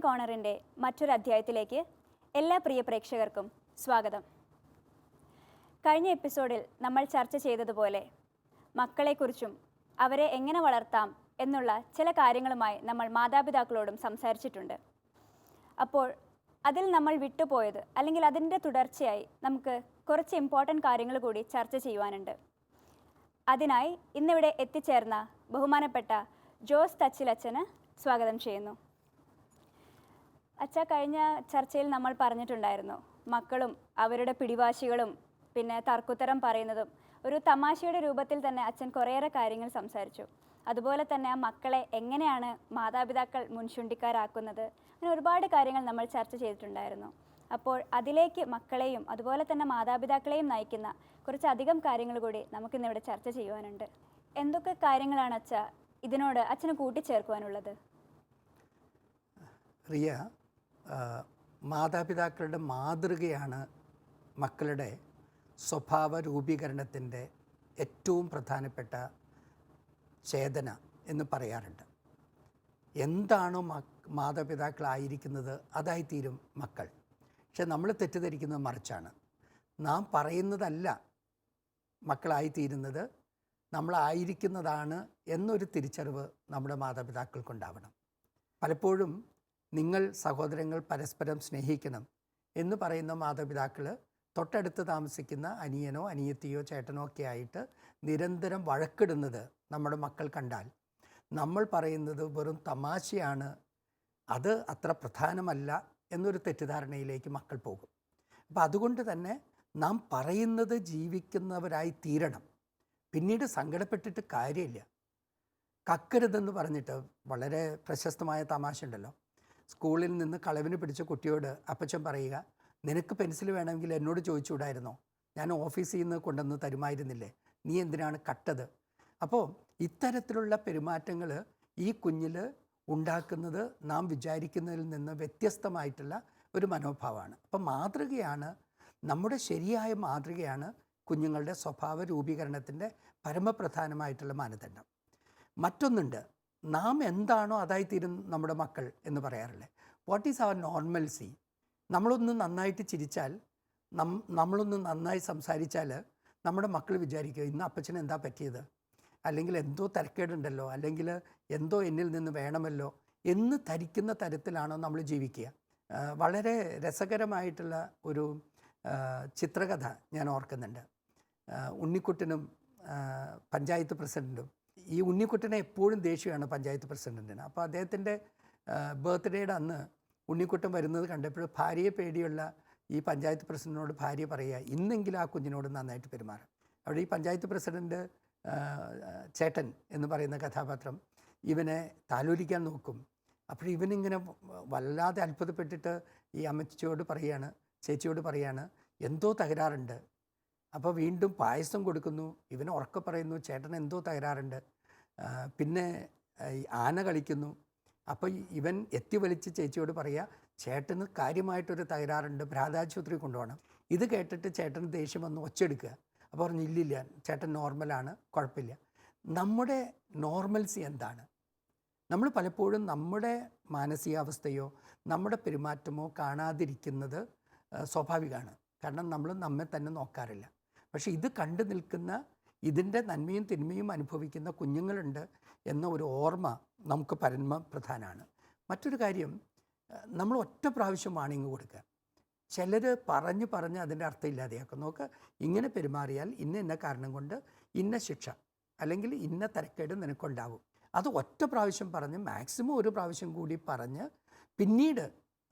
കോർണറിൻ്റെ മറ്റൊരു അധ്യായത്തിലേക്ക് എല്ലാ പ്രിയ പ്രേക്ഷകർക്കും സ്വാഗതം. കഴിഞ്ഞ എപ്പിസോഡിൽ നമ്മൾ ചർച്ച ചെയ്തതുപോലെ മക്കളെക്കുറിച്ചും അവരെ എങ്ങനെ വളർത്താം എന്നുള്ള ചില കാര്യങ്ങളുമായി നമ്മൾ മാതാപിതാക്കളോടും സംസാരിച്ചിട്ടുണ്ട്. അപ്പോൾ അതിൽ നമ്മൾ വിട്ടുപോയത് അല്ലെങ്കിൽ അതിൻ്റെ തുടർച്ചയായി നമുക്ക് കുറച്ച് ഇമ്പോർട്ടൻ്റ് കാര്യങ്ങൾ കൂടി ചർച്ച ചെയ്യുവാനുണ്ട്. അതിനായി ഇന്നിവിടെ എത്തിച്ചേർന്ന ബഹുമാനപ്പെട്ട ജോസ് തച്ചിലച്ചന് സ്വാഗതം ചെയ്യുന്നു. അച്ഛ, കഴിഞ്ഞ ചർച്ചയിൽ നമ്മൾ പറഞ്ഞിട്ടുണ്ടായിരുന്നു മക്കളും അവരുടെ പിടിവാശികളും പിന്നെ തർക്കുത്തരം പറയുന്നതും ഒരു തമാശയുടെ രൂപത്തിൽ തന്നെ അച്ഛൻ കുറേയേറെ കാര്യങ്ങൾ സംസാരിച്ചു. അതുപോലെ തന്നെ ആ മക്കളെ എങ്ങനെയാണ് മാതാപിതാക്കൾ മുൻചുണ്ടിക്കാരാക്കുന്നത്, അങ്ങനെ ഒരുപാട് കാര്യങ്ങൾ നമ്മൾ ചർച്ച ചെയ്തിട്ടുണ്ടായിരുന്നു. അപ്പോൾ അതിലേക്ക് മക്കളെയും അതുപോലെ തന്നെ മാതാപിതാക്കളെയും നയിക്കുന്ന കുറച്ചധികം കാര്യങ്ങൾ കൂടി നമുക്കിന്നിവിടെ ചർച്ച ചെയ്യുവാനുണ്ട്. എന്തൊക്കെ കാര്യങ്ങളാണ് അച്ഛ ഇതിനോട് അച്ഛന് കൂട്ടിച്ചേർക്കുവാനുള്ളത്? റിയ, മാതാപിതാക്കളുടെ മാതൃകയാണ് മക്കളുടെ സ്വഭാവ രൂപീകരണത്തിൻ്റെ ഏറ്റവും പ്രധാനപ്പെട്ട ചേതന എന്ന് പറയാറുണ്ട്. എന്താണോ മാതാപിതാക്കളായിരിക്കുന്നത് അതായിത്തീരും മക്കൾ. പക്ഷെ നമ്മൾ തെറ്റിദ്ധരിക്കുന്നത് മറിച്ചാണ്. നാം പറയുന്നതല്ല മക്കളായിത്തീരുന്നത്, നമ്മളായിരിക്കുന്നതാണ് എന്നൊരു തിരിച്ചറിവ് നമ്മുടെ മാതാപിതാക്കൾക്കുണ്ടാവണം. പലപ്പോഴും നിങ്ങൾ സഹോദരങ്ങൾ പരസ്പരം സ്നേഹിക്കണം എന്ന് പറയുന്ന മാതാപിതാക്കൾ തൊട്ടടുത്ത് താമസിക്കുന്ന അനിയനോ അനിയത്തിയോ ചേട്ടനോ ഒക്കെ ആയിട്ട് നിരന്തരം വഴക്കിടുന്നത് നമ്മുടെ മക്കൾ കണ്ടാൽ നമ്മൾ പറയുന്നത് വെറും തമാശയാണ്, അത് അത്ര പ്രധാനമല്ല എന്നൊരു തെറ്റിദ്ധാരണയിലേക്ക് മക്കൾ പോകും. അപ്പോൾ അതുകൊണ്ട് തന്നെ നാം പറയുന്നത് ജീവിക്കുന്നവരായി തീരണം. പിന്നീട് സങ്കടപ്പെട്ടിട്ട് കാര്യമില്ല. കക്കരുതെന്ന് പറഞ്ഞിട്ട് വളരെ പ്രശസ്തമായ തമാശ ഉണ്ടല്ലോ. സ്കൂളിൽ നിന്ന് കളവിന് പിടിച്ച കുട്ടിയോട് അപ്പച്ചൻ പറയുക, നിനക്ക് പെൻസിൽ വേണമെങ്കിൽ എന്നോട് ചോദിച്ചുകൂടായിരുന്നോ, ഞാൻ ഓഫീസിൽ നിന്ന് കൊണ്ടുവന്ന് തരുമായിരുന്നില്ലേ, നീ എന്തിനാണ് കട്ടത്? അപ്പോൾ ഇത്തരത്തിലുള്ള പെരുമാറ്റങ്ങൾ ഈ കുഞ്ഞിൽ ഉണ്ടാക്കുന്നത് നാം വിചാരിക്കുന്നതിൽ നിന്ന് വ്യത്യസ്തമായിട്ടുള്ള ഒരു മനോഭാവമാണ്. അപ്പം മാതൃകയാണ്, നമ്മുടെ ശരിയായ മാതൃകയാണ് കുഞ്ഞുങ്ങളുടെ സ്വഭാവ രൂപീകരണത്തിൻ്റെ പരമപ്രധാനമായിട്ടുള്ള മാനദണ്ഡം. മറ്റൊന്നുണ്ട്, നാം എന്താണോ അതായിത്തീരും നമ്മുടെ മക്കൾ എന്ന് പറയാറില്ലേ. What is our normalcy? നമ്മളൊന്ന് നന്നായിട്ട് ചിരിച്ചാൽ, നമ്മളൊന്ന് നന്നായി സംസാരിച്ചാൽ നമ്മുടെ മക്കൾ വിചാരിക്കുക ഇന്ന് അപ്പച്ചന് എന്താ പറ്റിയത്, അല്ലെങ്കിൽ എന്തോ തരക്കേടുണ്ടല്ലോ, അല്ലെങ്കിൽ എന്തോ എന്നിൽ നിന്ന് വേണമല്ലോ എന്ന് ധരിക്കുന്ന തരത്തിലാണോ നമ്മൾ ജീവിക്കുക. വളരെ രസകരമായിട്ടുള്ള ഒരു ചിത്രകഥ ഞാൻ ഓർക്കുന്നുണ്ട്. ഉണ്ണിക്കുട്ടനും പഞ്ചായത്ത് പ്രസിഡൻറ്റും. ഈ ഉണ്ണിക്കുട്ടനെ എപ്പോഴും ദേഷ്യമാണ് പഞ്ചായത്ത് പ്രസിഡൻറ്റിന്. അപ്പോൾ അദ്ദേഹത്തിൻ്റെ ബർത്ത്ഡേയുടെ അന്ന് ഉണ്ണിക്കുട്ടൻ വരുന്നത് കണ്ടപ്പോൾ ഭാര്യയെ പേടിയുള്ള ഈ പഞ്ചായത്ത് പ്രസിഡൻറ്റിനോട് ഭാര്യ പറയുക, ഇന്നെങ്കിലും ആ കുഞ്ഞിനോട് നന്നായിട്ട് പെരുമാറും. അവിടെ ഈ പഞ്ചായത്ത് പ്രസിഡൻറ്റ് ചേട്ടൻ എന്ന് പറയുന്ന കഥാപാത്രം ഇവനെ താലോലിക്കാൻ നോക്കും. അപ്പോൾ ഇവനിങ്ങനെ വല്ലാതെ അത്ഭുതപ്പെട്ടിട്ട് ഈ അമ്മച്ചിയോട് പറയുകയാണ്, ചേച്ചിയോട് പറയുകയാണ്, എന്തോ തകരാറുണ്ട്. അപ്പോൾ വീണ്ടും പായസം കൊടുക്കുന്നു. ഇവന് ഉറക്കെ പറയുന്നു, ചേട്ടൻ എന്തോ തകരാറുണ്ട്. പിന്നെ ആന കളിക്കുന്നു. അപ്പോൾ ഇവൻ എത്തി വലിച്ച് ചേച്ചിയോട് പറയുക, ചേട്ടന് കാര്യമായിട്ടൊരു തകരാറുണ്ട്, ഭ്രാതാശുപത്രി കൊണ്ടുപോകണം. ഇത് കേട്ടിട്ട് ചേട്ടന് ദേഷ്യം വന്ന് ഒച്ചെടുക്കുക. അപ്പോൾ പറഞ്ഞു, ഇല്ലില്ല ചേട്ടൻ നോർമലാണ്, കുഴപ്പമില്ല. നമ്മുടെ നോർമൽസി എന്താണ്? നമ്മൾ പലപ്പോഴും നമ്മുടെ മാനസികാവസ്ഥയോ നമ്മുടെ പെരുമാറ്റമോ കാണാതിരിക്കുന്നത് സ്വാഭാവികമാണ്. കാരണം നമ്മൾ നമ്മെ തന്നെ നോക്കാറില്ല. പക്ഷേ ഇത് കണ്ടു നിൽക്കുന്ന, ഇതിൻ്റെ നന്മയും തിന്മയും അനുഭവിക്കുന്ന കുഞ്ഞുങ്ങളുണ്ട് എന്ന ഒരു ഓർമ്മ നമുക്ക് പരമപ്രധാനമാണ്. മറ്റൊരു കാര്യം, നമ്മൾ ഒറ്റ പ്രാവശ്യം വാണിംഗ് കൊടുക്കുക. ചിലർ പറഞ്ഞ് അതിൻ്റെ അർത്ഥം ഇല്ലാതെയാക്കും. നോക്ക്, ഇങ്ങനെ പെരുമാറിയാൽ ഇന്ന കാരണം കൊണ്ട് ഇന്ന ശിക്ഷ അല്ലെങ്കിൽ ഇന്ന തരക്കേട് നിനക്കുണ്ടാവും. അത് ഒറ്റ പ്രാവശ്യം പറഞ്ഞ്, മാക്സിമം ഒരു പ്രാവശ്യം കൂടി പറഞ്ഞ് പിന്നീട്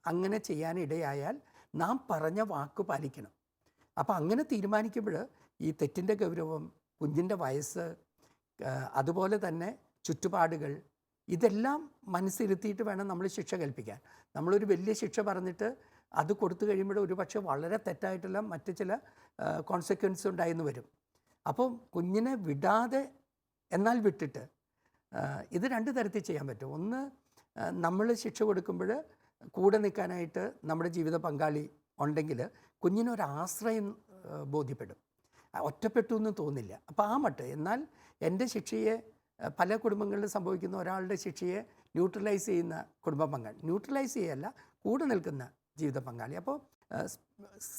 അങ്ങനെ ചെയ്യാനിടയായാൽ നാം പറഞ്ഞ വാക്ക് പാലിക്കണം. അപ്പോൾ അങ്ങനെ തീരുമാനിക്കുമ്പോൾ ഈ തെറ്റിൻ്റെ ഗൗരവം, കുഞ്ഞിൻ്റെ വയസ്സ്, അതുപോലെ തന്നെ ചുറ്റുപാടുകൾ, ഇതെല്ലാം മനസ്സിരുത്തിയിട്ട് വേണം നമ്മൾ ശിക്ഷ കൽപ്പിക്കാൻ. നമ്മളൊരു വലിയ ശിക്ഷ പറഞ്ഞിട്ട് അത് കൊടുത്തു കഴിയുമ്പോൾ ഒരു പക്ഷേ വളരെ തെറ്റായിട്ടുള്ള മറ്റ് ചില കോൺസിക്വൻസ് ഉണ്ടായെന്ന് വരും. അപ്പോൾ കുഞ്ഞിനെ വിടാതെ എന്നാൽ വിട്ടിട്ട്, ഇത് രണ്ട് തരത്തിൽ ചെയ്യാൻ പറ്റും. ഒന്ന്, നമ്മൾ ശിക്ഷ കൊടുക്കുമ്പോൾ കൂടെ നിൽക്കാനായിട്ട് നമ്മുടെ ജീവിത പങ്കാളി ഉണ്ടെങ്കിൽ കുഞ്ഞിനൊരാശ്രയം ബോധ്യപ്പെടും, ഒറ്റപ്പെട്ടു എന്ന് തോന്നില്ല. അപ്പോൾ ആ മട്ട്. എന്നാൽ എൻ്റെ ശിക്ഷയെ, പല കുടുംബങ്ങളിൽ സംഭവിക്കുന്ന ഒരാളുടെ ശിക്ഷയെ ന്യൂട്രലൈസ് ചെയ്യുന്ന കുടുംബ പങ്കാളി, ന്യൂട്രലൈസ് ചെയ്യല്ല, കൂടെ നിൽക്കുന്ന ജീവിത പങ്കാളി. അപ്പോൾ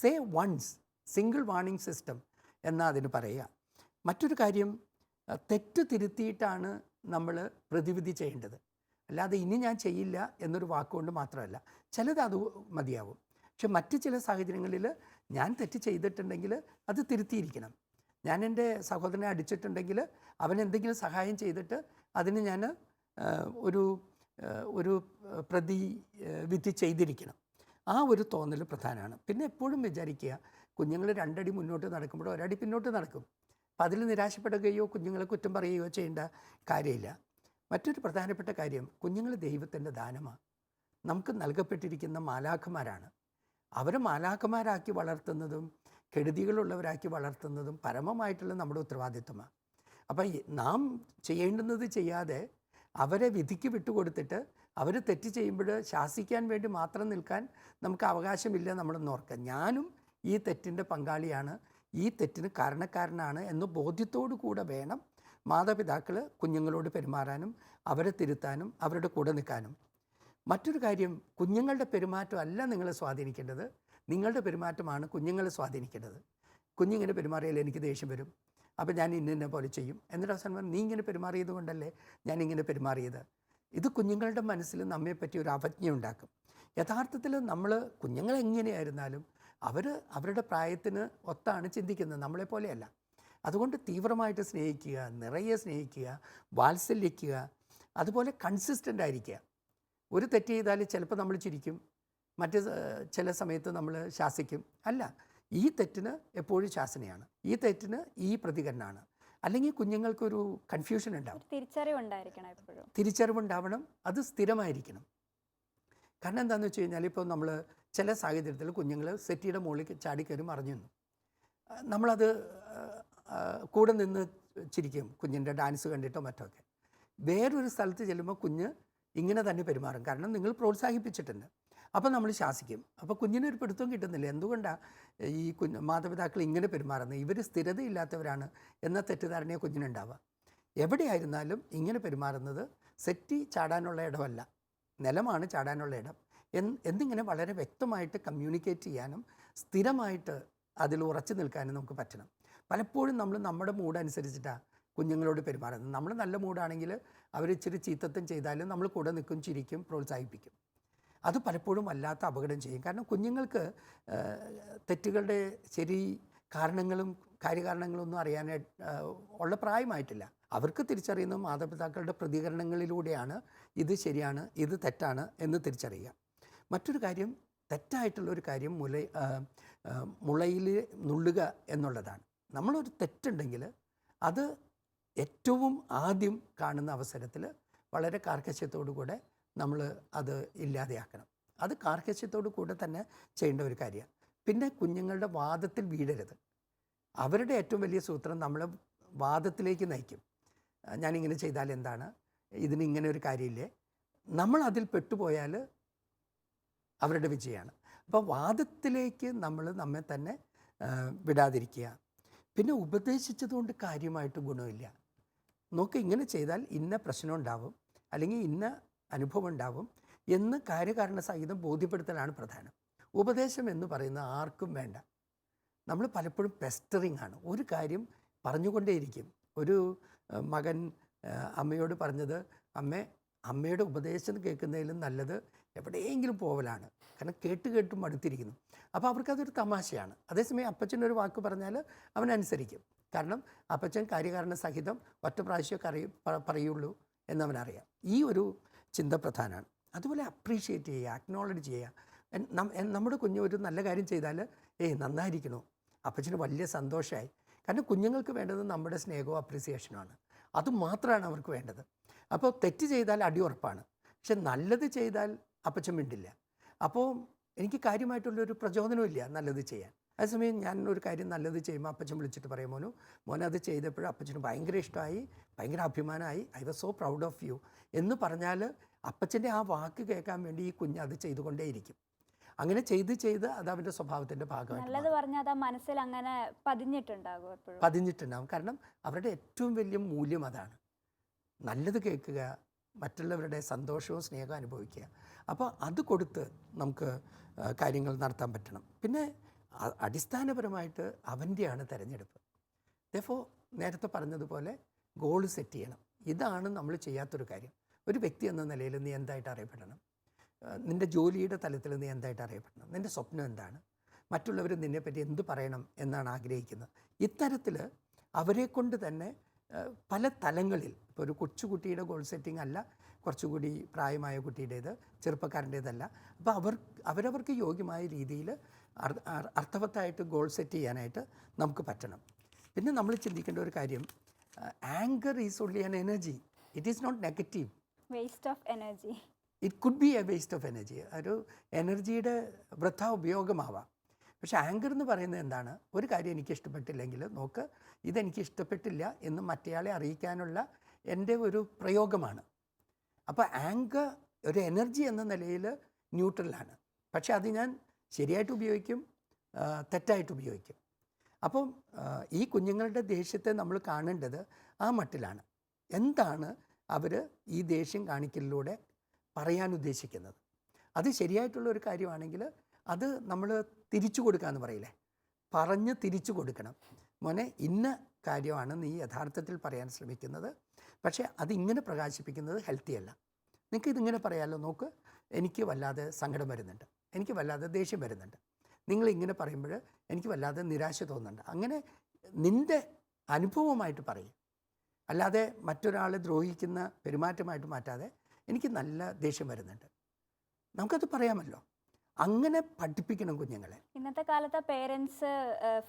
say once, single warning system എന്നാ അതിന് പറയുക. മറ്റൊരു കാര്യം, തെറ്റ് തിരുത്തിയിട്ടാണ് നമ്മൾ പ്രതിവിധി ചെയ്യേണ്ടത്. അല്ലാതെ ഇനി ഞാൻ ചെയ്യില്ല എന്നൊരു വാക്കുകൊണ്ട് മാത്രമല്ല. ചിലത് അത് മതിയാവും. പക്ഷെ മറ്റ് ചില സാഹചര്യങ്ങളിൽ ഞാൻ തെറ്റ് ചെയ്തിട്ടുണ്ടെങ്കിൽ അത് തിരുത്തിയിരിക്കണം. ഞാൻ എൻ്റെ സഹോദരനെ അടിച്ചിട്ടുണ്ടെങ്കിൽ അവൻ എന്തെങ്കിലും സഹായം ചെയ്തിട്ട് അതിന് ഞാൻ ഒരു പ്രതിവിധി ചെയ്തിരിക്കണം. ആ ഒരു തോന്നൽ പ്രധാനമാണ്. പിന്നെ എപ്പോഴും വിചാരിക്കുക, കുഞ്ഞുങ്ങൾ 2 അടി മുന്നോട്ട് നടക്കുമ്പോൾ 1 അടി പിന്നോട്ട് നടക്കും. അപ്പം അതിൽ നിരാശപ്പെടുകയോ കുഞ്ഞുങ്ങളെ കുറ്റം പറയുകയോ ചെയ്യേണ്ട കാര്യമില്ല. മറ്റൊരു പ്രധാനപ്പെട്ട കാര്യം, കുഞ്ഞുങ്ങൾ ദൈവത്തിൻ്റെ ദാനമാണ്. നമുക്ക് നൽകപ്പെട്ടിരിക്കുന്ന മാലാഖമാരാണ്. അവരെ മാലാഖമാരാക്കി വളർത്തുന്നതും കെടുതികളുള്ളവരാക്കി വളർത്തുന്നതും പരമമായിട്ടുള്ള നമ്മുടെ ഉത്തരവാദിത്വമാണ്. അപ്പം നാം ചെയ്യേണ്ടുന്നത് ചെയ്യാതെ അവരെ വിധിക്ക് വിട്ടുകൊടുത്തിട്ട് അവർ തെറ്റ് ചെയ്യുമ്പോൾ ശാസിക്കാൻ വേണ്ടി മാത്രം നിൽക്കാൻ നമുക്ക് അവകാശമില്ല. നമ്മളൊന്ന് ഓർക്കുക, ഞാനും ഈ തെറ്റിൻ്റെ പങ്കാളിയാണ്, ഈ തെറ്റിന് കാരണക്കാരനാണ് എന്ന ബോധ്യത്തോടു കൂടെ വേണം മാതാപിതാക്കൾ കുഞ്ഞുങ്ങളോട് പെരുമാറാനും അവരെ തിരുത്താനും അവരുടെ കൂടെ നിൽക്കാനും. മറ്റൊരു കാര്യം, കുഞ്ഞുങ്ങളുടെ പെരുമാറ്റമല്ല നിങ്ങളെ സ്വാധീനിക്കേണ്ടത്, നിങ്ങളുടെ പെരുമാറ്റമാണ് കുഞ്ഞുങ്ങളെ സ്വാധീനിക്കേണ്ടത്. കുഞ്ഞിങ്ങനെ പെരുമാറിയാൽ എനിക്ക് ദേഷ്യം വരും, അപ്പോൾ ഞാൻ ഇന്ന പോലെ ചെയ്യും. എന്നിട്ട് അവസാനം നീ ഇങ്ങനെ പെരുമാറിയത് കൊണ്ടല്ലേ ഞാനിങ്ങനെ പെരുമാറിയത്. ഇത് കുഞ്ഞുങ്ങളുടെ മനസ്സിൽ നമ്മെപ്പറ്റി ഒരു അവജ്ഞ ഉണ്ടാക്കും. യഥാർത്ഥത്തിൽ നമ്മൾ കുഞ്ഞുങ്ങളെങ്ങനെയായിരുന്നാലും അവരുടെ പ്രായത്തിന് ഒത്താണ് ചിന്തിക്കുന്നത്, നമ്മളെപ്പോലെയല്ല. അതുകൊണ്ട് തീവ്രമായിട്ട് സ്നേഹിക്കുക, നിറയെ സ്നേഹിക്കുക, വാത്സല്യിക്കുക, അതുപോലെ കൺസിസ്റ്റൻ്റ് ആയിരിക്കുക. ഒരു തെറ്റ് ചെയ്താൽ ചിലപ്പോൾ നമ്മൾ ചിരിക്കും, മറ്റ് ചില സമയത്ത് നമ്മൾ ശാസിക്കും. അല്ല, ഈ തെറ്റിന് എപ്പോഴും ശാസനയാണ്, ഈ തെറ്റിന് ഈ പ്രതികരണമാണ്. അല്ലെങ്കിൽ കുഞ്ഞുങ്ങൾക്കൊരു കൺഫ്യൂഷൻ ഉണ്ടാവും, തിരിച്ചറിവുണ്ടാവണം, അത് സ്ഥിരമായിരിക്കണം. കാരണം എന്താണെന്ന് വെച്ച് കഴിഞ്ഞാൽ, ഇപ്പോൾ നമ്മൾ ചില സാഹചര്യത്തിൽ കുഞ്ഞുങ്ങൾ സെറ്റിയുടെ മുകളിൽ ചാടിക്കയറി മറിഞ്ഞു നിന്നു, നമ്മളത് കൂടെ നിന്ന് ചിരിക്കും, കുഞ്ഞിൻ്റെ ഡാൻസ് കണ്ടിട്ടോ മറ്റോ ഒക്കെ. വേറൊരു സ്ഥലത്ത് ചെല്ലുമ്പോൾ കുഞ്ഞ് ഇങ്ങനെ തന്നെ പെരുമാറും, കാരണം നിങ്ങൾ പ്രോത്സാഹിപ്പിച്ചിട്ടുണ്ട്. അപ്പോൾ നമ്മൾ ശാസിക്കും. അപ്പോൾ കുഞ്ഞിനൊരു പിടുത്തവും കിട്ടുന്നില്ല, എന്തുകൊണ്ടാണ് ഈ മാതാപിതാക്കൾ ഇങ്ങനെ പെരുമാറുന്നത്, ഇവർ സ്ഥിരതയില്ലാത്തവരാണ് എന്ന തെറ്റിദ്ധാരണയെ കുഞ്ഞിനുണ്ടാവുക. എവിടെയായിരുന്നാലും ഇങ്ങനെ പെരുമാറുന്നത് സെറ്റി ചാടാനുള്ള ഇടമല്ല, നിലമാണ് ചാടാനുള്ള ഇടം എന്നിങ്ങനെ വളരെ വ്യക്തമായിട്ട് കമ്മ്യൂണിക്കേറ്റ് ചെയ്യാനും സ്ഥിരമായിട്ട് അതിൽ ഉറച്ചു നിൽക്കാനും നമുക്ക് പറ്റണം. പലപ്പോഴും നമ്മൾ നമ്മുടെ മൂഡ് അനുസരിച്ചിട്ടാണ് കുഞ്ഞുങ്ങളോട് പെരുമാറുന്നത്. നമ്മൾ നല്ല മൂഡാണെങ്കിൽ അവർ ഇച്ചിരി ചീത്തത്വം ചെയ്താലും നമ്മൾ കൂടെ നിൽക്കും, ചിരിക്കും, പ്രോത്സാഹിപ്പിക്കും. അത് പലപ്പോഴും വല്ലാത്ത അപകടം ചെയ്യും. കാരണം കുഞ്ഞുങ്ങൾക്ക് തെറ്റുകളുടെ ശരി കാരണങ്ങളും കാര്യകാരണങ്ങളൊന്നും അറിയാനായിട്ട് ഉള്ള പ്രായമായിട്ടില്ല. അവർക്ക് തിരിച്ചറിയുന്ന മാതാപിതാക്കളുടെ പ്രതികരണങ്ങളിലൂടെയാണ് ഇത് ശരിയാണ്, ഇത് തെറ്റാണ് എന്ന് തിരിച്ചറിയുക. മറ്റൊരു കാര്യം, തെറ്റായിട്ടുള്ളൊരു കാര്യം മുളയിൽ നുള്ളുക എന്നുള്ളതാണ്. നമ്മളൊരു തെറ്റുണ്ടെങ്കിൽ അത് ഏറ്റവും ആദ്യം കാണുന്ന അവസരത്തിൽ വളരെ കാർക്കശ്യത്തോടു കൂടെ നമ്മൾ അത് ഇല്ലാതെയാക്കണം. അത് കാർക്കശ്യത്തോടു കൂടെ തന്നെ ചെയ്യേണ്ട ഒരു കാര്യമാണ്. പിന്നെ കുഞ്ഞുങ്ങളുടെ വാദത്തിൽ വീഴരുത്. അവരുടെ ഏറ്റവും വലിയ സൂത്രം നമ്മളെ വാദത്തിലേക്ക് നയിക്കും. ഞാനിങ്ങനെ ചെയ്താൽ എന്താണ്, ഇതിനിങ്ങനെ ഒരു കാര്യമില്ലേ, നമ്മൾ അതിൽ പെട്ടുപോയാൽ അവരുടെ വിജയമാണ്. അപ്പോൾ വാദത്തിലേക്ക് നമ്മെ തന്നെ വിടാതിരിക്കുക. പിന്നെ ഉപദേശിച്ചതുകൊണ്ട് കാര്യമായിട്ട് ഗുണമില്ല. നോക്ക്, ഇങ്ങനെ ചെയ്താൽ ഇന്ന പ്രശ്നം ഉണ്ടാവും, അല്ലെങ്കിൽ ഇന്ന അനുഭവം ഉണ്ടാവും എന്ന് കാര്യകാരണ സഹിതം ബോധ്യപ്പെടുത്തലാണ് പ്രധാനം. ഉപദേശം എന്ന് പറയുന്നത് ആർക്കും വേണ്ട. നമ്മൾ പലപ്പോഴും പെസ്റ്ററിങ് ആണ്, ഒരു കാര്യം പറഞ്ഞുകൊണ്ടേയിരിക്കും. ഒരു മകൻ അമ്മയോട് പറഞ്ഞത്, അമ്മയുടെ ഉപദേശം കേൾക്കുന്നതിലും നല്ലത് എവിടെയെങ്കിലും പോവലാണ്, കാരണം കേട്ട് മടുത്തിരിക്കുന്നു. അപ്പോൾ അവർക്കതൊരു തമാശയാണ്. അതേസമയം അപ്പച്ചനൊരു വാക്ക് പറഞ്ഞാൽ അവനനുസരിക്കും, കാരണം അപ്പച്ചൻ കാര്യകാരണ സഹിതം ഒറ്റ പ്രാവശ്യമൊക്കെ പറയുള്ളൂ എന്നവനറിയാം. ഈ ഒരു ചിന്ത പ്രധാനമാണ്. അതുപോലെ അപ്രീഷിയേറ്റ് ചെയ്യുക, അക്നോളജ് ചെയ്യുക. നമ്മുടെ കുഞ്ഞ് ഒരു നല്ല കാര്യം ചെയ്താൽ നന്നായിരിക്കണോ, അപ്പച്ചന് വലിയ സന്തോഷമായി. കാരണം കുഞ്ഞുങ്ങൾക്ക് വേണ്ടത് നമ്മുടെ സ്നേഹവും അപ്രീസിയേഷനുമാണ്, അതുമാത്രമാണ് അവർക്ക് വേണ്ടത്. അപ്പോൾ തെറ്റ് ചെയ്താൽ അടിയുറപ്പാണ്, പക്ഷെ നല്ലത് ചെയ്താൽ അപ്പച്ചൻ മിണ്ടില്ല. അപ്പോൾ എനിക്ക് കാര്യമായിട്ടുള്ളൊരു പ്രചോദനമില്ല നല്ലത് ചെയ്യാൻ. അതേസമയം ഞാൻ ഒരു കാര്യം നല്ലത് ചെയ്യുമ്പോൾ അപ്പച്ചൻ വിളിച്ചിട്ട് പറയും, മോനെ അത് ചെയ്തപ്പോഴും അപ്പച്ചന് ഭയങ്കര ഇഷ്ടമായി, ഭയങ്കര അഭിമാനമായി, I was so proud of you എന്ന് പറഞ്ഞാൽ അപ്പച്ചൻ്റെ ആ വാക്ക് കേൾക്കാൻ വേണ്ടി ഈ കുഞ്ഞ് അത് ചെയ്തുകൊണ്ടേയിരിക്കും. അങ്ങനെ ചെയ്ത് അത് അവൻ്റെ സ്വഭാവത്തിൻ്റെ ഭാഗമായിട്ട് മനസ്സിൽ അങ്ങനെ പതിഞ്ഞിട്ടുണ്ടാകും. കാരണം അവരുടെ ഏറ്റവും വലിയ മൂല്യം അതാണ്. നല്ലത് കേൾക്കുക, മറ്റുള്ളവരുടെ സന്തോഷവും സ്നേഹവും അനുഭവിക്കുക. അപ്പോൾ അത് കൊടുത്ത് നമുക്ക് കാര്യങ്ങൾ നടത്താൻ പറ്റണം. പിന്നെ അടിസ്ഥാനപരമായിട്ട് അവൻ്റെയാണ് തിരഞ്ഞെടുപ്പ്. ദെഫോ നേരത്തെ പറഞ്ഞതുപോലെ ഗോൾ സെറ്റ് ചെയ്യണം. ഇതാണ് നമ്മൾ ചെയ്യാത്തൊരു കാര്യം. ഒരു വ്യക്തി എന്ന നിലയിൽ നീ എന്തായിട്ട് അറിയപ്പെടണം, നിൻ്റെ ജോലിയുടെ തലത്തിൽ നീ എന്തായിട്ട് അറിയപ്പെടണം, നിൻ്റെ സ്വപ്നം എന്താണ്, മറ്റുള്ളവർ നിന്നെപ്പറ്റി എന്ത് പറയണം എന്നാണ് ആഗ്രഹിക്കുന്നത്. ഇത്തരത്തിൽ അവരെ കൊണ്ട് തന്നെ പല തലങ്ങളിൽ, ഇപ്പോൾ ഒരു കൊച്ചുകുട്ടിയുടെ ഗോൾ സെറ്റിംഗ് അല്ല കുറച്ചുകൂടി പ്രായമായ കുട്ടിയുടേത്, ചെറുപ്പക്കാരൻ്റേതല്ല. അപ്പോൾ അവരവർക്ക് യോഗ്യമായ രീതിയിൽ അർത്ഥവത്തായിട്ട് ഗോൾ സെറ്റ് ചെയ്യാനായിട്ട് നമുക്ക് പറ്റണം. പിന്നെ നമ്മൾ ചിന്തിക്കേണ്ട ഒരു കാര്യം, anger is only an energy, it is not negative. Waste of energy. It could be a waste of energy, ഒരു എനർജിയുടെ വൃഥാ ഉപയോഗമാവാം. പക്ഷേ ആങ്കർ എന്ന് പറയുന്നത് എന്താണ്? ഒരു കാര്യം എനിക്ക് ഇഷ്ടപ്പെട്ടില്ലെങ്കിൽ നോക്ക്, ഇതെനിക്ക് ഇഷ്ടപ്പെട്ടില്ല എന്ന് മറ്റേയാളെ അറിയിക്കാനുള്ള എൻ്റെ ഒരു പ്രയോഗമാണ്. അപ്പോൾ ആങ്കർ ഒരു എനർജി എന്ന നിലയിൽ ന്യൂട്രലാണ്. പക്ഷേ അത് ഞാൻ ശരിയായിട്ട് ഉപയോഗിക്കും, തെറ്റായിട്ട് ഉപയോഗിക്കും. അപ്പം ഈ കുഞ്ഞുങ്ങളുടെ ദേഷ്യത്തെ നമ്മൾ കാണേണ്ടത് ആ മട്ടിലാണ്. എന്താണ് അവർ ഈ ദേഷ്യം കാണിക്കലിലൂടെ പറയാൻ ഉദ്ദേശിക്കുന്നത്? അത് ശരിയായിട്ടുള്ള ഒരു കാര്യമാണെങ്കിൽ അത് നമ്മൾ തിരിച്ചു കൊടുക്കാമെന്ന് പറയില്ലേ, പറഞ്ഞ് തിരിച്ചു കൊടുക്കണം. മോനെ, ഇന്ന കാര്യമാണ് നീ യഥാർത്ഥത്തിൽ പറയാൻ ശ്രമിക്കുന്നത്, പക്ഷേ അതിങ്ങനെ പ്രകാശിപ്പിക്കുന്നത് ഹെൽത്തി അല്ല. നിങ്ങൾക്ക് ഇതിങ്ങനെ പറയാമല്ലോ, നോക്ക് എനിക്ക് വല്ലാതെ സങ്കടം വരുന്നുണ്ട്, എനിക്ക് വല്ലാതെ ദേഷ്യം വരുന്നുണ്ട്, നിങ്ങളിങ്ങനെ പറയുമ്പോൾ എനിക്ക് വല്ലാതെ നിരാശ തോന്നുന്നുണ്ട്. അങ്ങനെ നിൻ്റെ അനുഭവമായിട്ട് പറയും, അല്ലാതെ മറ്റൊരാളെ ദ്രോഹിക്കുന്ന പെരുമാറ്റമായിട്ട് മാറ്റാതെ എനിക്ക് നല്ല ദേഷ്യം വരുന്നുണ്ട്, നമുക്കത് പറയാമല്ലോ. അങ്ങനെ പഠിപ്പിക്കണം കുഞ്ഞുങ്ങളെ. ഇന്നത്തെ കാലത്തെ പേരൻസ്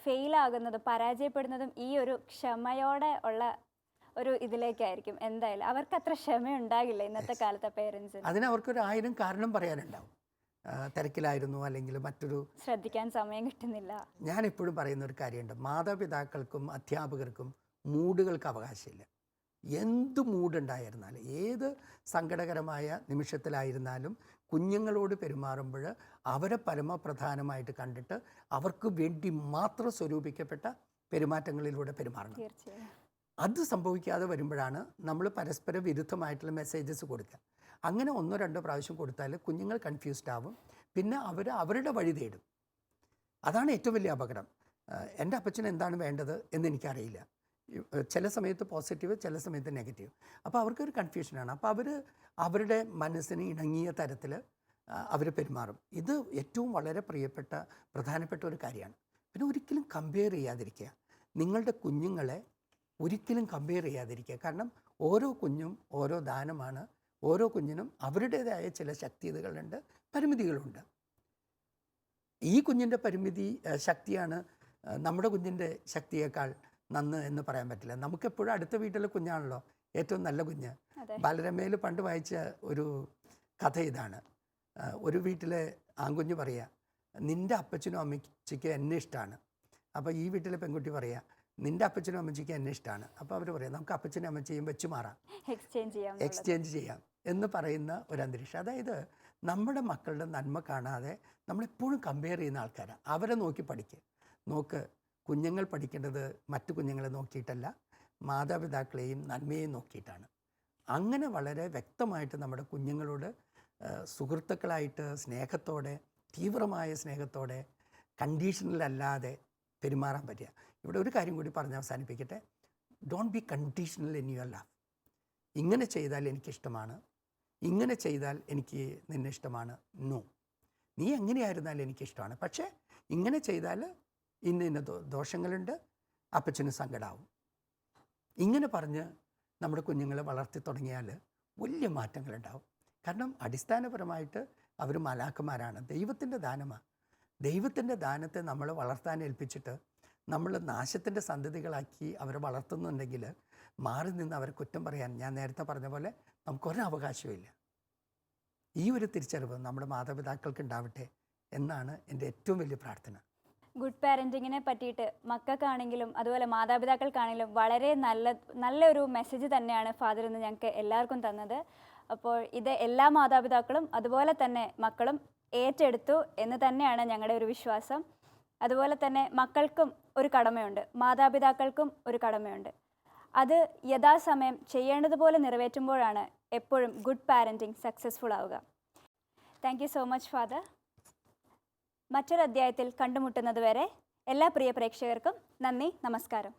ഫെയിലാകുന്നതും പരാജയപ്പെടുന്നതും ഈ ഒരു ക്ഷമയോടെ ഉള്ള ഒരു ഇതിലേക്കായിരിക്കും. എന്തായാലും അവർക്ക് അത്ര ക്ഷമയുണ്ടാകില്ല ഇന്നത്തെ കാലത്തെ പേരൻസിന്. അതിന് അവർക്കൊരു 1000 കാരണം പറയാനുണ്ടാവും. തിരക്കിലായിരുന്നു, അല്ലെങ്കിൽ മറ്റൊരു ശ്രദ്ധിക്കാൻ സമയം കിട്ടുന്നില്ല. ഞാൻ എപ്പോഴും പറയുന്ന ഒരു കാര്യമുണ്ട്, മാതാപിതാക്കൾക്കും അധ്യാപകർക്കും മൂഡുകൾക്ക് അവകാശമില്ല. എന്ത് മൂഡുണ്ടായിരുന്നാലും, ഏത് സങ്കടകരമായ നിമിഷത്തിലായിരുന്നാലും കുഞ്ഞുങ്ങളോട് പെരുമാറുമ്പോൾ അവരെ പരമപ്രധാനമായിട്ട് കണ്ടിട്ട് അവർക്ക് വേണ്ടി മാത്രം സ്വരൂപിക്കപ്പെട്ട പെരുമാറ്റങ്ങളിലൂടെ പെരുമാറണം. തീർച്ചയായും. അത് സംഭവിക്കാതെ വരുമ്പോഴാണ് നമ്മൾ പരസ്പര വിരുദ്ധമായിട്ടുള്ള മെസ്സേജസ് കൊടുക്കുക. അങ്ങനെ 1-2 പ്രാവശ്യം കൊടുത്താൽ കുഞ്ഞുങ്ങൾ കൺഫ്യൂസ്ഡ് ആവും, പിന്നെ അവരുടെ വഴി തേടും. അതാണ് ഏറ്റവും വലിയ അപകടം. എൻ്റെ അപ്പച്ചന് എന്താണ് വേണ്ടത് എന്ന് എനിക്കറിയില്ല. ചില സമയത്ത് പോസിറ്റീവ്, ചില സമയത്ത് നെഗറ്റീവ്. അപ്പോൾ അവർക്കൊരു കൺഫ്യൂഷനാണ്. അപ്പോൾ അവരുടെ മനസ്സിന് ഇണങ്ങിയ തരത്തിൽ അവർ പെരുമാറും. ഇത് ഏറ്റവും വളരെ പ്രധാനപ്പെട്ട ഒരു കാര്യമാണ്. പിന്നെ ഒരിക്കലും കമ്പയർ ചെയ്യാതിരിക്കുക. നിങ്ങളുടെ കുഞ്ഞുങ്ങളെ ഒരിക്കലും കമ്പയർ ചെയ്യാതിരിക്കുക. കാരണം ഓരോ കുഞ്ഞും ഓരോ ദാനമാണ്. ഓരോ കുഞ്ഞിനും അവരുടേതായ ചില ശക്തികളുണ്ട്, പരിമിതികളുണ്ട്. ഈ കുഞ്ഞിൻ്റെ ശക്തിയാണ് നമ്മുടെ കുഞ്ഞിൻ്റെ ശക്തിയേക്കാൾ നന്ന് എന്ന് പറയാൻ പറ്റില്ല. നമുക്കെപ്പോഴും അടുത്ത വീട്ടിലെ കുഞ്ഞാണല്ലോ ഏറ്റവും നല്ല കുഞ്ഞ്. ബാലരമയിൽ പണ്ട് വായിച്ച ഒരു കഥ ഇതാണ്. ഒരു വീട്ടിലെ ആൺകുഞ്ഞ് പറയുക, നിൻ്റെ അപ്പച്ചനും അമ്മച്ചിക്കും എന്നെ ഇഷ്ടമാണ്. അപ്പോൾ ഈ വീട്ടിലെ പെൺകുട്ടി പറയുക, നിൻ്റെ അപ്പച്ചനും അമ്മച്ചിക്കും എന്നെ ഇഷ്ടമാണ്. അപ്പോൾ അവർ പറയാം, നമുക്ക് അപ്പച്ചനും അമ്മച്ചിയും വെച്ച് മാറാം, എക്സ്ചേഞ്ച് ചെയ്യാം എന്ന് പറയുന്ന ഒരു അന്തരീക്ഷം. അതായത് നമ്മുടെ മക്കളുടെ നന്മ കാണാതെ നമ്മളെപ്പോഴും കമ്പയർ ചെയ്യുന്ന ആൾക്കാരാണ്. അവരെ നോക്കി പഠിക്കുക. നോക്ക്, കുഞ്ഞുങ്ങൾ പഠിക്കേണ്ടത് മറ്റു കുഞ്ഞുങ്ങളെ നോക്കിയിട്ടല്ല, മാതാപിതാക്കളെയും നന്മയെയും നോക്കിയിട്ടാണ്. അങ്ങനെ വളരെ വ്യക്തമായിട്ട് നമ്മുടെ കുഞ്ഞുങ്ങളോട് സുഹൃത്തുക്കളായിട്ട് സ്നേഹത്തോടെ, തീവ്രമായ സ്നേഹത്തോടെ, കണ്ടീഷണലല്ലാതെ പെരുമാറാൻ പറ്റുക. ഇവിടെ ഒരു കാര്യം കൂടി പറഞ്ഞ് അവസാനിപ്പിക്കട്ടെ. Don't be conditional in your love. ഇങ്ങനെ ചെയ്താൽ എനിക്കിഷ്ടമാണ്, ഇങ്ങനെ ചെയ്താൽ എനിക്ക് നിന്നെ ഇഷ്ടമാണ്. നോ, നീ എങ്ങനെയായിരുന്നാലും എനിക്കിഷ്ടമാണ്, പക്ഷേ ഇങ്ങനെ ചെയ്താൽ ഇന്ന ദോഷങ്ങളുണ്ട്, അപ്പച്ചന് സങ്കടമാവും. ഇങ്ങനെ പറഞ്ഞ് നമ്മുടെ കുഞ്ഞുങ്ങളെ വളർത്തി തുടങ്ങിയാൽ വലിയ മാറ്റങ്ങളുണ്ടാവും. കാരണം അടിസ്ഥാനപരമായിട്ട് അവർ മാലാഖമാരാണ്, ദൈവത്തിൻ്റെ ദാനമാണ്. ദൈവത്തിൻ്റെ ദാനത്തെ നമ്മൾ വളർത്താൻ ഏൽപ്പിച്ചിട്ട് നമ്മൾ നാശത്തിൻ്റെ സന്തതികളാക്കി അവരെ വളർത്തുന്നുണ്ടെങ്കിൽ മാറി നിന്ന് അവരെ കുറ്റം പറയാൻ, ഞാൻ നേരത്തെ പറഞ്ഞ പോലെ, നമുക്കൊരവകാശമില്ല. ഈ ഒരു തിരിച്ചറിവ് നമ്മുടെ മാതാപിതാക്കൾക്ക് ഉണ്ടാവട്ടെ എന്നാണ് എൻ്റെ ഏറ്റവും വലിയ പ്രാർത്ഥന. ഗുഡ് പാരൻറ്റിങ്ങിനെ പറ്റിയിട്ട് മക്കൾക്കാണെങ്കിലും അതുപോലെ മാതാപിതാക്കൾക്കാണെങ്കിലും വളരെ നല്ലൊരു മെസ്സേജ് തന്നെയാണ് ഫാദർ ഇന്ന് ഞങ്ങൾക്ക് എല്ലാവർക്കും തന്നത്. അപ്പോൾ ഇത് എല്ലാ മാതാപിതാക്കളും അതുപോലെ തന്നെ മക്കളും ഏറ്റെടുത്തു എന്ന് തന്നെയാണ് ഞങ്ങളുടെ ഒരു വിശ്വാസം. അതുപോലെ തന്നെ മക്കൾക്കും ഒരു കടമയുണ്ട്, മാതാപിതാക്കൾക്കും ഒരു കടമയുണ്ട്. അത് യഥാസമയം ചെയ്യേണ്ടതുപോലെ നിറവേറ്റുമ്പോഴാണ് എപ്പോഴും ഗുഡ് പാരൻറ്റിങ് സക്സസ്ഫുൾ ആവുക. Thank you so much father. മറ്റൊരു അധ്യായത്തിൽ കണ്ടുമുട്ടുന്നത് വരെ എല്ലാ പ്രിയ പ്രേക്ഷകർക്കും നന്ദി, നമസ്കാരം.